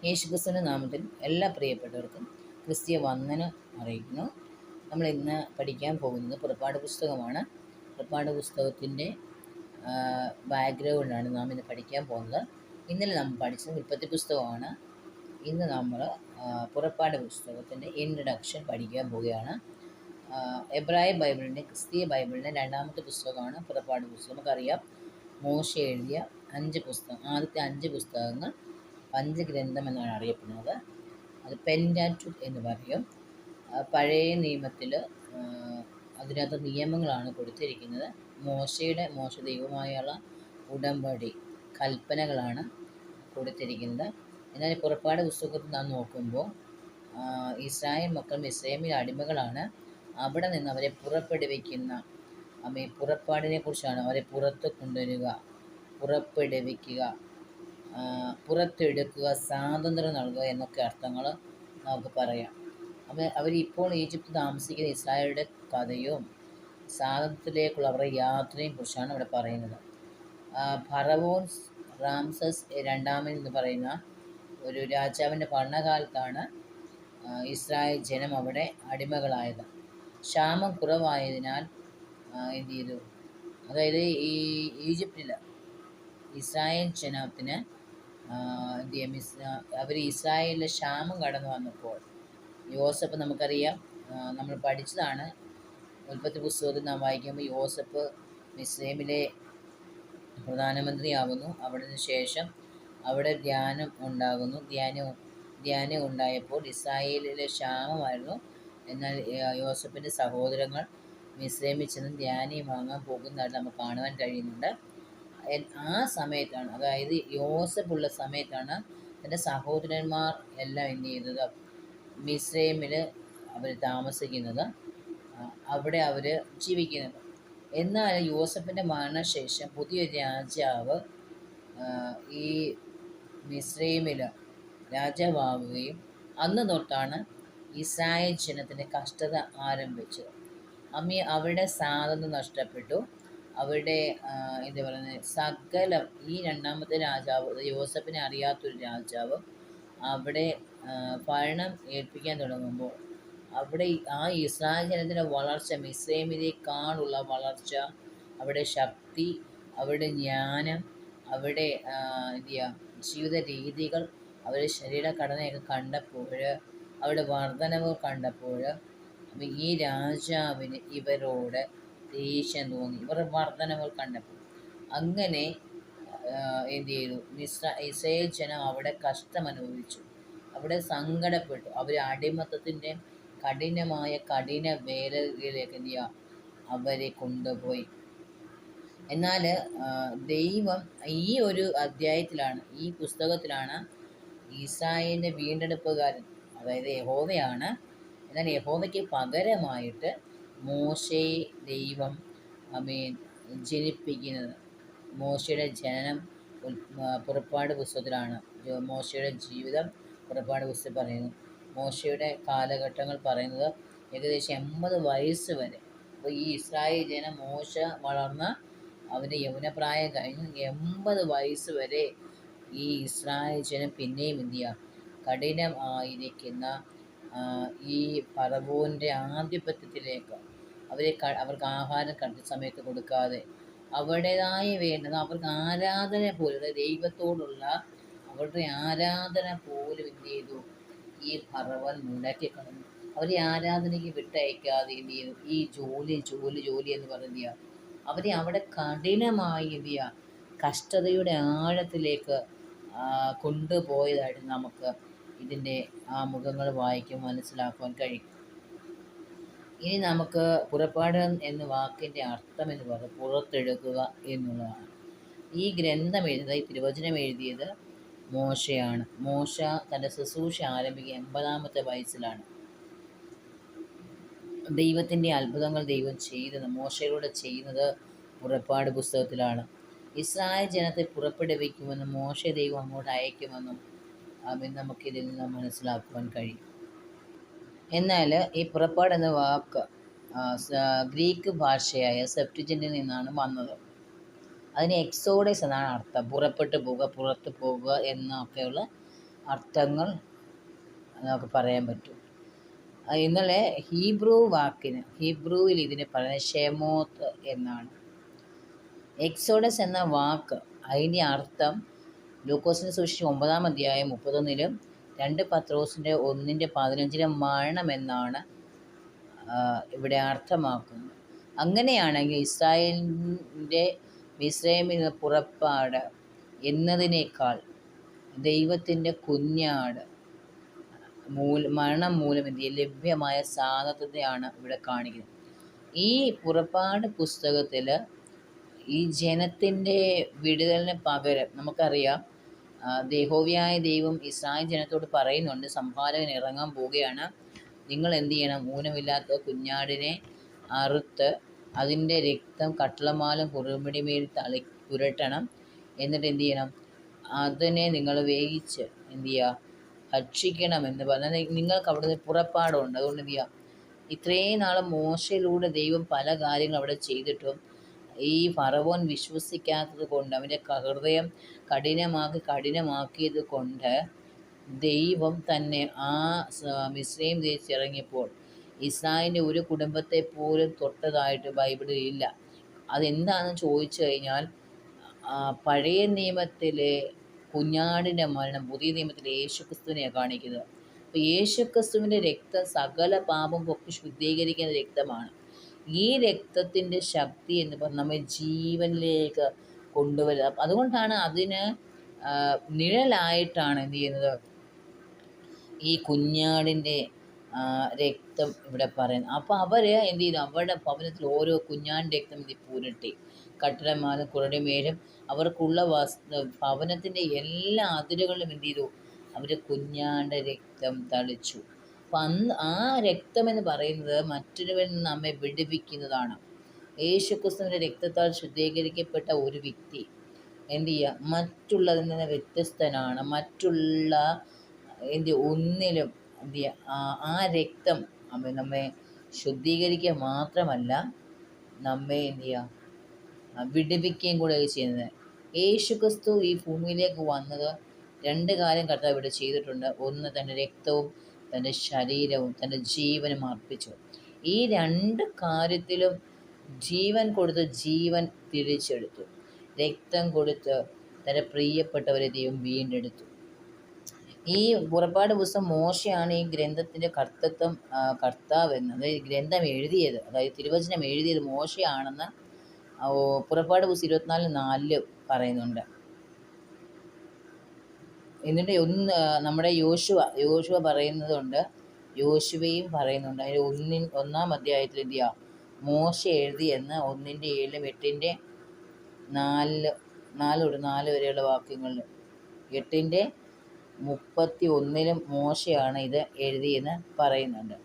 യേശുക്രിസ്തുവിൻ്റെ നാമത്തിൽ എല്ലാ പ്രിയപ്പെട്ടവർക്കും ക്രിസ്തീയ വന്ദനം അറിയിക്കുന്നു. നമ്മൾ ഇന്ന് പഠിക്കാൻ പോകുന്നത് പുറപ്പാട് പുസ്തകമാണ്. പുറപ്പാട് പുസ്തകത്തിൻ്റെ ബാക്ക്ഗ്രൗണ്ടാണ് നാം ഇന്ന് പഠിക്കാൻ പോകുന്നത്. ഇന്നലെ നമ്മൾ പഠിച്ചത് ഉൽപ്പത്തി പുസ്തകമാണ്. ഇന്ന് നമ്മൾ പുറപ്പാട് പുസ്തകത്തിൻ്റെ ഇൻട്രഡക്ഷൻ പഠിക്കാൻ പോവുകയാണ്. എബ്രായ ബൈബിളിൻ്റെ ക്രിസ്തീയ ബൈബിളിൻ്റെ രണ്ടാമത്തെ പുസ്തകമാണ് പുറപ്പാട് പുസ്തകം. നമുക്കറിയാം, മോശ എഴുതിയ 5 പുസ്തകം, ആദ്യത്തെ 5 പുസ്തകങ്ങൾ പഞ്ചഗ്രന്ഥം എന്നാണ് അറിയപ്പെടുന്നത്. അത് പെൻറ്റാറ്റൂക്ക് എന്ന് പറയും. പഴയ നിയമത്തിൽ അതിനകത്ത് നിയമങ്ങളാണ് കൊടുത്തിരിക്കുന്നത്. മോശ ദൈവമായുള്ള ഉടമ്പടി കൽപ്പനകളാണ് കൊടുത്തിരിക്കുന്നത്. എന്നാൽ പുറപ്പാട് പുസ്തകത്തിൽ നാം നോക്കുമ്പോൾ ഇസ്രായേൽ മക്കൾ മിസ്രൈമിലെ അടിമകളാണ്. അവിടെ നിന്ന് അവരെ പുറപ്പെടുവിക്കുന്ന പുറപ്പാടിനെ കുറിച്ചാണ്. അവരെ പുറത്ത് കൊണ്ടുവരിക, പുറപ്പെടുവിക്കുക, പുറത്തെടുക്കുക, സ്വാതന്ത്ര്യം നൽകുക എന്നൊക്കെ അർത്ഥങ്ങൾ നമുക്ക് പറയാം. അവരിപ്പോൾ ഈജിപ്ത് താമസിക്കുന്ന ഇസ്രായേലിയുടെ കഥയും സ്വാതന്ത്ര്യത്തിലേക്കുള്ള അവരുടെ യാത്രയും കുറിച്ചാണ് അവിടെ പറയുന്നത്. ഫറവോൻ റാംസസ് രണ്ടാമൻ എന്ന് പറയുന്ന ഒരു രാജാവിൻ്റെ ഭരണകാലത്താണ് ഇസ്രായേൽ ജനം അവിടെ അടിമകളായത്. ക്ഷാമം കുറവായതിനാൽ എന്ത് ചെയ്തു, അതായത് ഈ ഈജിപ്തിൽ ഇസ്രായേൽ ജനത്തിന് അവർ ഇസ്രായേലിലെ ക്ഷാമം കടന്നു വന്നപ്പോൾ യോസഫ്, നമുക്കറിയാം, നമ്മൾ പഠിച്ചതാണ്. ഉൽപ്പത്തി പുസ്തകത്തിൽ നാം വായിക്കുമ്പോൾ യോസഫ് മിസ്രൈമിലെ പ്രധാനമന്ത്രിയാകുന്നു. അവിടുന്ന് ശേഷം അവിടെ ധ്യാനം ഉണ്ടാകുന്നു. ധ്യാനം ഉണ്ടായപ്പോൾ ഇസ്രായേലിലെ ക്ഷാമമായിരുന്നു. എന്നാൽ യോസഫിൻ്റെ സഹോദരങ്ങൾ മിസ്രൈമിൽ ചെന്ന് ധ്യാനം വാങ്ങാൻ പോകുന്നതായിട്ട് നമുക്ക് കാണുവാൻ കഴിയുന്നുണ്ട്. ആ സമയത്താണ്, അതായത് യോസഫുള്ള സമയത്താണ് തൻ്റെ സഹോദരന്മാർ എല്ലാം എന്ത് ചെയ്തത്, മിസ്രൈമിൽ അവർ താമസിക്കുന്നത്, അവിടെ അവർ ജീവിക്കുന്നത്. എന്നാൽ യോസഫിൻ്റെ മരണശേഷം പുതിയൊരു രാജാവ് ഈ മിസ്രൈമിൽ രാജാവാകുകയും അന്ന് തൊട്ടാണ് ഇസ്രായേൽ ജനത്തിൻ്റെ കഷ്ടത ആരംഭിച്ചത്. അവരുടെ സ്വാതന്ത്ര്യം നഷ്ടപ്പെട്ടു. അവരുടെ എന്താ പറയുന്നത്, സകലം ഈ രണ്ടാമത്തെ രാജാവ്, യോസഫിനെ അറിയാത്തൊരു രാജാവ് അവിടെ ഭരണം ഏൽപ്പിക്കാൻ തുടങ്ങുമ്പോൾ അവിടെ ആ ഇസ്രായേൽ ജനത്തിൻ്റെ വളർച്ച, മിസ്രൈമിലേക്കാളുള്ള വളർച്ച, അവിടെ ശക്തി, അവിടെ ജ്ഞാനം, അവിടെ ജീവിത രീതികൾ, അവരുടെ ശരീരഘടനയൊക്കെ കണ്ടപ്പോൾ, അവരുടെ വർധനവ് കണ്ടപ്പോൾ ഈ രാജാവിന് ഇവരോട് ദേഷ്യം തോന്നി. ഇവരുടെ വർധനവ് കണ്ടപ്പോൾ അങ്ങനെ എന്ത് ചെയ്തു, ഇസ്രായേൽ ജനം അവിടെ കഷ്ടമനുഭവിച്ചു, അവിടെ സങ്കടപ്പെട്ടു. അവർ അടിമത്തത്തിൻ്റെ കഠിന വേലകളിലേക്ക് എന്ത് ചെയ്യുക, അവരെ കൊണ്ടുപോയി. എന്നാൽ ദൈവം ഈ ഒരു അധ്യായത്തിലാണ്, ഈ പുസ്തകത്തിലാണ് ഇസ്രായേലിൻ്റെ വീണ്ടെടുപ്പുകാരൻ, അതായത് യഹോവയാണ്. എന്നാൽ യഹോവയ്ക്ക് പകരമായിട്ട് മോശയെ ദൈവം ജനിപ്പിക്കുന്നത്. മോശയുടെ ജനനം പുറപ്പാട് പുസ്തകത്തിലാണ്. മോശയുടെ ജീവിതം പുറപ്പാട് പുസ്തകം പറയുന്നു. മോശയുടെ കാലഘട്ടങ്ങൾ പറയുന്നത് ഏകദേശം 80 വയസ്സ് വരെ. അപ്പോൾ ഈ ഇസ്രായേൽ ജനം, മോശ വളർന്ന അവൻ്റെ യൗവനപ്രായം കഴിഞ്ഞ് 80 വയസ്സ് വരെ ഈ ഇസ്രായേൽ ജനം പിന്നെയും എന്ത് ചെയ്യുക, കഠിനമായിരിക്കുന്ന ഈ ഫറവോൻ്റെ ആധിപത്യത്തിലേക്ക് അവർക്ക് ആഹാരം കൃത്യസമയത്ത് കൊടുക്കാതെ, അവരുടേതായ വേണ്ടത് അവർക്ക് ആരാധന പോലും, ദൈവത്തോടുള്ള അവരുടെ ആരാധന പോലും എന്ത് ചെയ്തു, ഈ ഫറവോൻ മുടക്കി കളഞ്ഞു. അവരെ ആരാധനയ്ക്ക് വിട്ടയക്കാതെ എന്ത് ചെയ്തു, ഈ ജോലി എന്ന് പറയുക, അവരെ അവിടെ കഠിനമായി എന്ത് ചെയ്യുക, കഷ്ടതയുടെ ആഴത്തിലേക്ക് കൊണ്ടുപോയതായിട്ട് നമുക്ക് ഇതിൻ്റെ മുഖങ്ങൾ വായിക്കുമ്പോൾ മനസ്സിലാക്കുവാൻ കഴിയും. ഇനി നമുക്ക് പുറപ്പാട് എന്ന വാക്കിൻ്റെ അർത്ഥം എന്ന് പറയുന്നത് പുറത്തെടുക്കുക എന്നുള്ളതാണ്. ഈ ഗ്രന്ഥം എഴുതിയത്, ഈ തിരുവചനം എഴുതിയത് മോശയാണ്. മോശ തൻ്റെ ശുശ്രൂഷ ആരംഭിക്കുക 80-ാമത്തെ വയസ്സിലാണ്. ദൈവത്തിൻ്റെ അത്ഭുതങ്ങൾ ദൈവം ചെയ്തത്, മോശയിലൂടെ ചെയ്യുന്നത് പുറപ്പാട് പുസ്തകത്തിലാണ്. ഇസ്രായേൽ ജനത്തെ പുറപ്പെടുവിക്കുമെന്നും മോശ ദൈവം അങ്ങോട്ട് അയക്കുമെന്നും നമുക്കിതിൽ നിന്ന് മനസ്സിലാക്കുവാൻ കഴിയും. എന്നാൽ ഈ പുറപ്പാട് എന്ന വാക്ക് ഗ്രീക്ക് ഭാഷയായ സെപ്റ്റുജന്റിൽ നിന്നാണ് വന്നത്. അതിന് എക്സോഡസ് എന്നാണ് അർത്ഥം. പുറപ്പെട്ടു പോവുക, പുറത്ത് പോകുക എന്നൊക്കെയുള്ള അർത്ഥങ്ങൾ നമുക്ക് പറയാൻ പറ്റും. ഇന്നലെ ഹീബ്രുവിൽ ഇതിന് പറയുന്നത് ഷെമോത്ത് എന്നാണ്. എക്സോഡസ് എന്ന വാക്ക് അതിൻ്റെ അർത്ഥം ലൂക്കോസിൻ്റെ സുവിശേഷം 9-ാം അധ്യായം 31-ലും 2 പത്രോസിൻ്റെ 1-15-ലും മരണമെന്നാണ് ഇവിടെ അർത്ഥമാക്കുന്നത്. അങ്ങനെയാണെങ്കിൽ ഇസ്രായേലിൻ്റെ മിസ്രൈമിൽ നിന്ന് പുറപ്പാട് എന്നതിനേക്കാൾ ദൈവത്തിൻ്റെ കുഞ്ഞാട് മരണം മൂലം ലഭ്യമായ സാധനത്തെയാണ് ഇവിടെ കാണിക്കുന്നത്. ഈ പുറപ്പാട് പുസ്തകത്തിൽ ഈ ജനത്തിൻ്റെ വിടുതലിന് പകരം നമുക്കറിയാം, യഹോവയായ ദൈവം ഇസ്രായേൽ ജനത്തോട് പറയുന്നുണ്ട്, സംഹാരകൻ ഇറങ്ങാൻ പോവുകയാണ്, നിങ്ങൾ എന്ത് ചെയ്യണം, ഊനമില്ലാത്ത കുഞ്ഞാടിനെ അറുത്ത് അതിൻ്റെ രക്തം കട്ടളമാലും കുറുമിടിമേൽ പുരട്ടണം. എന്നിട്ട് എന്ത് ചെയ്യണം, അതിനെ നിങ്ങൾ വേവിച്ച് എന്ത് ചെയ്യുക, ഭക്ഷിക്കണമെന്ന് പറഞ്ഞാൽ നിങ്ങൾക്ക് അവിടുന്ന് പുറപ്പാടുണ്ട്. അതുകൊണ്ട് എന്ത് ചെയ്യുക, ഇത്രയും നാൾ മോശയിലൂടെ ദൈവം പല കാര്യങ്ങൾ അവിടെ ചെയ്തിട്ടും ഈ ഫറവോൻ വിശ്വസിക്കാത്തത് കൊണ്ട്, അവൻ്റെ ഹൃദയം കഠിനമാക്കിയത് കൊണ്ട് ദൈവം തന്നെ ആ മിസ്രയീം ദേശിറങ്ങിയപ്പോൾ ഇസ്രായേലിൻ്റെ ഒരു കുടുംബത്തെ പോലും തൊട്ടതായിട്ട് ബൈബിളിൽ ഇല്ല. അതെന്താണെന്ന് ചോദിച്ചു കഴിഞ്ഞാൽ, പഴയ നിയമത്തിലെ കുഞ്ഞാടിൻ്റെ മരണം പുതിയ നിയമത്തിലെ യേശുക്രിസ്തുവിനെയാണ് കാണിക്കുന്നത്. അപ്പോൾ യേശുക്രിസ്തുവിൻ്റെ രക്തം സകല പാപം പൊക്കി ശുദ്ധീകരിക്കുന്ന രക്തമാണ്. ഈ രക്തത്തിൻ്റെ ശക്തി എന്ന് പറഞ്ഞാൽ നമ്മെ ജീവനിലേക്ക് കൊണ്ടുവരിക. അതുകൊണ്ടാണ് അതിന് നിഴലായിട്ടാണ് എന്ത് ചെയ്യുന്നത്, ഈ കുഞ്ഞാടിൻ്റെ രക്തം ഇവിടെ പറയുന്നത്. അപ്പോൾ അവർ എന്ത് ചെയ്തു, അവരുടെ ഭവനത്തിൽ ഓരോ കുഞ്ഞാടിൻ്റെ രക്തം ഇത് പുരട്ടി കട്ടളമാലും കുറുടിമേലും അവർക്കുള്ള ഭവനത്തിൻ്റെ എല്ലാ അതിരുകളിലും എന്ത് ചെയ്തു, അവർ കുഞ്ഞാടിൻ്റെ രക്തം തളിച്ചു. അപ്പം ആ രക്തം എന്ന് പറയുന്നത് മറ്റൊരുവരിൽ നിന്ന് നമ്മെ വിടുവിക്കുന്നതാണ്. യേശുക്രിസ്തുവിൻ്റെ രക്തത്താൽ ശുദ്ധീകരിക്കപ്പെട്ട ഒരു വ്യക്തി എന്ത് ചെയ്യുക, മറ്റുള്ളതിൽ നിന്ന് വ്യത്യസ്തനാണ്. മറ്റുള്ള ഒന്നിലും എന്ത് ചെയ്യുക, ആ രക്തം നമ്മെ ശുദ്ധീകരിക്കുക മാത്രമല്ല നമ്മെ എന്ത് ചെയ്യുക, വിടുവിക്കുകയും കൂടെ ചെയ്യുന്നത്. യേശുക്രിസ്തു ഈ ഭൂമിയിലേക്ക് വന്നത് 2 കാര്യം കർത്താവ് ഇവിടെ ചെയ്തിട്ടുണ്ട്. ഒന്ന്, തൻ്റെ രക്തവും തൻ്റെ ശരീരവും തൻ്റെ ജീവനും അർപ്പിച്ചു. ഈ 2 കാര്യത്തിലും ജീവൻ കൊടുത്ത് ജീവൻ തിരിച്ചെടുത്തു. രക്തം കൊടുത്ത് തൻ്റെ പ്രിയപ്പെട്ടവരെ ദൈവം വീണ്ടെടുത്തു. ഈ പുറപ്പാട് പുസ്തകം മോശയാണ് ഈ ഗ്രന്ഥത്തിൻ്റെ കർത്താവെന്ന്, അതായത് ഗ്രന്ഥം എഴുതിയത്, അതായത് തിരുവചനം എഴുതിയത് മോശയാണെന്ന് പുറപ്പാട് പുസ്തകം 24:4 പറയുന്നുണ്ട്. എന്നിട്ട് നമ്മുടെ യോശുവ പറയുന്നതുണ്ട്, യോശുവയും പറയുന്നുണ്ട്. അതിൽ 1-ാം അധ്യായത്തിൽ എന്ത് ചെയ്യുക, മോശ എഴുതിയെന്ന് 1-7, 8-ന്റെ 4 വരെയുള്ള വാക്യങ്ങളിൽ 8-ന്റെ 31-ലും മോശയാണ് ഇത് എഴുതിയെന്ന് പറയുന്നുണ്ട്.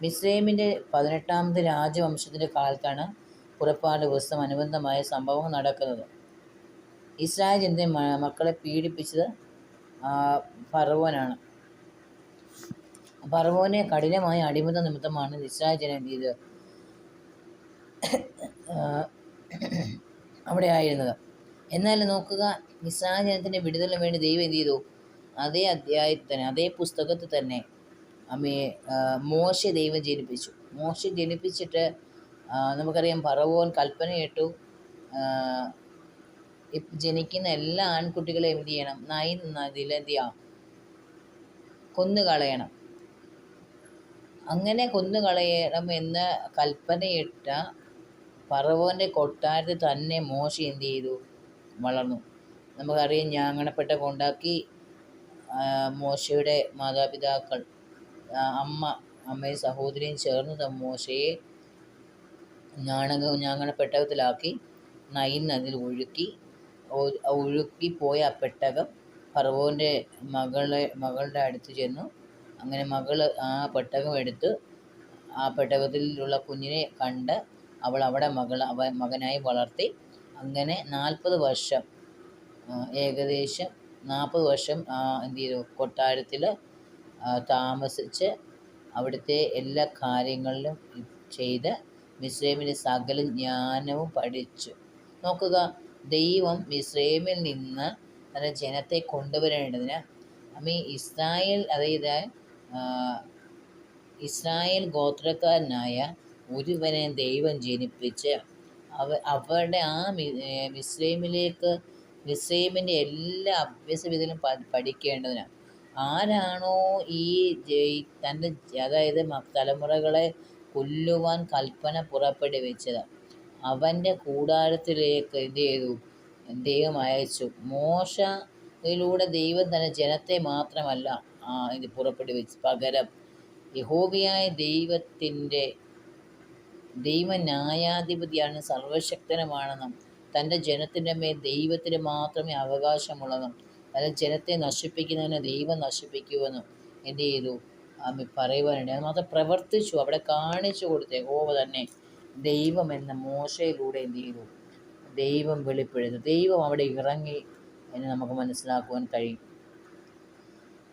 മിസ്രൈമിൻ്റെ 18ാമത് രാജവംശത്തിൻ്റെ കാലത്താണ് പുറപ്പാട് പുസ്തകം അനുബന്ധമായ സംഭവങ്ങൾ നടക്കുന്നത്. ഇസ്രായേൽ ജനത്തെ മക്കളെ പീഡിപ്പിച്ചത് ഫറവോനാണ്. ഫറവോനെ കഠിനമായ അടിമത്ത നിമിത്തമാണ് ഇസ്രായേൽ ജനം എന്ത് ചെയ്തത്, അവിടെ ആയിരുന്നത്. എന്നാൽ നോക്കുക, ഇസ്രായേൽ ജനത്തിൻ്റെ വിടുതലിന് വേണ്ടി ദൈവം എന്ത് ചെയ്തു, അതേ അധ്യായത്തിൽ തന്നെ അതേ പുസ്തകത്തിൽ തന്നെ മോശ ദൈവം ജനിപ്പിച്ചു. മോശ ജനിപ്പിച്ചിട്ട് നമുക്കറിയാം, ഫറവോൻ കൽപ്പനയിട്ടു, ജനിക്കുന്ന എല്ലാ ആൺകുട്ടികളെയും എന്ത് ചെയ്യണം, നൈൽ നദിയിൽ എന്ത് ചെയ്യാം, കൊന്നുകളയണം. അങ്ങനെ കൊന്നുകളയണം എന്ന് കൽപ്പനയിട്ട ഫറവോൻ്റെ കൊട്ടാരത്തിൽ തന്നെ മോശ എന്ത് ചെയ്തു, വളർന്നു. നമുക്കറിയാം, ഞാങ്ങണപ്പെട്ട ഉണ്ടാക്കി മോശയുടെ മാതാപിതാക്കൾ അമ്മയും സഹോദരിയും ചേർന്ന് മോശയെ ഞാങ്ങണപ്പെട്ടകത്തിലാക്കി നൈൽ നദിയിൽ ഒഴുക്കിപ്പോയ ആ പെട്ടകം ഫറവോൻ്റെ മകളുടെ അടുത്ത് ചെന്നു. അങ്ങനെ മകൾ ആ പെട്ടകം എടുത്ത് ആ പെട്ടകത്തിലുള്ള കുഞ്ഞിനെ കണ്ട് അവൾ അവിടെ മകനായി വളർത്തി. അങ്ങനെ 40 വർഷം, ഏകദേശം 40 വർഷം എന്ത് ചെയ്തു, കൊട്ടാരത്തിൽ താമസിച്ച് അവിടുത്തെ എല്ലാ കാര്യങ്ങളിലും ചെയ്ത് മിസ്രൈമിലെ സകല ജ്ഞാനവും പഠിച്ചു. നോക്കുക, ദൈവം മിസ്രൈമിൽ നിന്ന് തൻ്റെ ജനത്തെ കൊണ്ടുവരേണ്ടതിന് അപ്പം ഈ ഇസ്രായേൽ, അതായത് ഇസ്രായേൽ ഗോത്രക്കാരനായ ഒരുവനെ ദൈവം ജനിപ്പിച്ച് അവരുടെ ആ മിസ്രൈമിൻ്റെ എല്ലാ അഭ്യാസവിധികളും പഠിക്കേണ്ടതിനാണ്. ആരാണോ ഈ തൻ്റെ അതായത് തലമുറകളെ കൊല്ലുവാൻ കൽപ്പന പുറപ്പെടുവിച്ചത്, അവൻ്റെ കൂടാരത്തിലേക്ക് എന്ത് ചെയ്തു? ദൈവം അയച്ചു. മോശയിലൂടെ ദൈവം തൻ്റെ ജനത്തെ മാത്രമല്ല ഇത് പുറപ്പെടുവിച്ചു, പകരം യഹോവയായ ദൈവ ന്യായാധിപതിയാണ്, സർവശക്തനുമാണെന്നും തൻ്റെ ജനത്തിൻ്റെ മേൽ ദൈവത്തിന് മാത്രമേ അവകാശമുള്ളതും തൻ്റെ ജനത്തെ നശിപ്പിക്കുന്നതിന് ദൈവം നശിപ്പിക്കുമെന്നും എന്ത് ചെയ്തു? പറയുവാനുണ്ട്. അത് മാത്രം പ്രവർത്തിച്ചു, അവിടെ കാണിച്ചു കൊടുത്തു. യഹോവ തന്നെ ദൈവം എന്ന മോശയിലൂടെ എന്ത് ചെയ്തു? ദൈവം വെളിപ്പെടുന്നു. ദൈവം അവിടെ ഇറങ്ങി എന്ന് നമുക്ക് മനസ്സിലാക്കുവാൻ കഴിയും.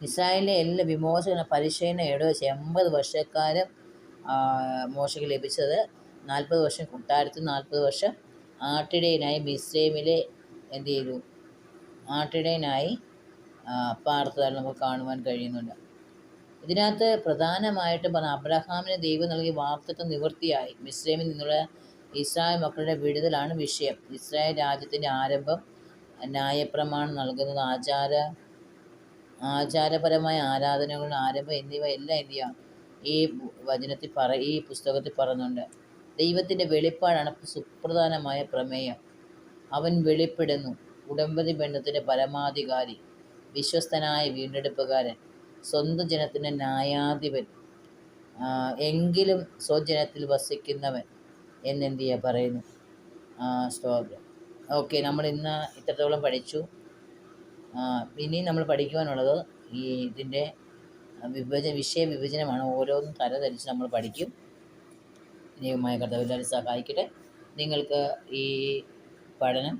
ഇസ്രായേലിലെ എല്ലാ വിമോചന പരിശീലന ഇടവച്ച് 80 വർഷക്കാലം മോശയ്ക്ക് ലഭിച്ചത്. 40 വർഷം കൂട്ടാരത്തിൽ, 40 വർഷം ആട്ടിടയനായി മിസ്രൈമിലെ എന്ത് ചെയ്തു? ആട്ടിടയനായി പാർത്തതായി നമുക്ക് കാണുവാൻ കഴിയുന്നുണ്ട്. ഇതിനകത്ത് പ്രധാനമായിട്ടും പറഞ്ഞ അബ്രഹാമിന് ദൈവം നൽകിയ വാഗ്ദത്തം നിവൃത്തിയായി. മിസ്രൈമിൽ നിന്നുള്ള ഇസ്രായേൽ മക്കളുടെ വിടുതലാണ് വിഷയം. ഇസ്രായേൽ രാജ്യത്തിൻ്റെ ആരംഭം, ന്യായപ്രമാണം നൽകുന്നത്, ആചാരപരമായ ആരാധനകളുടെ ആരംഭം എന്നിവ എല്ലാം എന്ത് ചെയ്യാം? ഈ പുസ്തകത്തിൽ പറയുന്നുണ്ട്. ദൈവത്തിൻ്റെ വെളിപ്പാടാണ് സുപ്രധാനമായ പ്രമേയം. അവൻ വെളിപ്പെടുന്നു. ഉടമ്പടി ബന്ധത്തിൻ്റെ പരമാധികാരി, വിശ്വസ്തനായ വീണ്ടെടുപ്പുകാരൻ, സ്വന്തം ജനത്തിൻ്റെ ന്യായാധിപൻ, എങ്കിലും സ്വജനത്തിൽ വസിക്കുന്നവൻ എന്നെന്ത് ചെയ്യുക പറയുന്നു. സ്തോത്രം. ഓക്കെ, നമ്മൾ ഇന്ന് ഇത്രത്തോളം പഠിച്ചു. ഇനി നമ്മൾ പഠിക്കുവാനുള്ളത് ഇതിൻ്റെ വിഷയവിഭജനമാണ്. ഓരോന്നും തരംതിരിച്ച് നമ്മൾ പഠിക്കും. ദൈവമായ കർത്താവ് എല്ലാവരും സഹായിക്കട്ടെ. നിങ്ങൾക്ക് ഈ പഠനം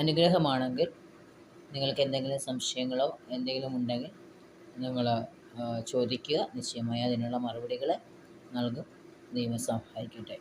അനുഗ്രഹമാണെങ്കിൽ, നിങ്ങൾക്ക് എന്തെങ്കിലും സംശയങ്ങളോ എന്തെങ്കിലും ഉണ്ടെങ്കിൽ നിങ്ങൾ ചോദിക്കുക. നിശ്ചയമായി അതിനുള്ള മറുപടികൾ നൽകും. ദൈവം സഹായിക്കട്ടെ.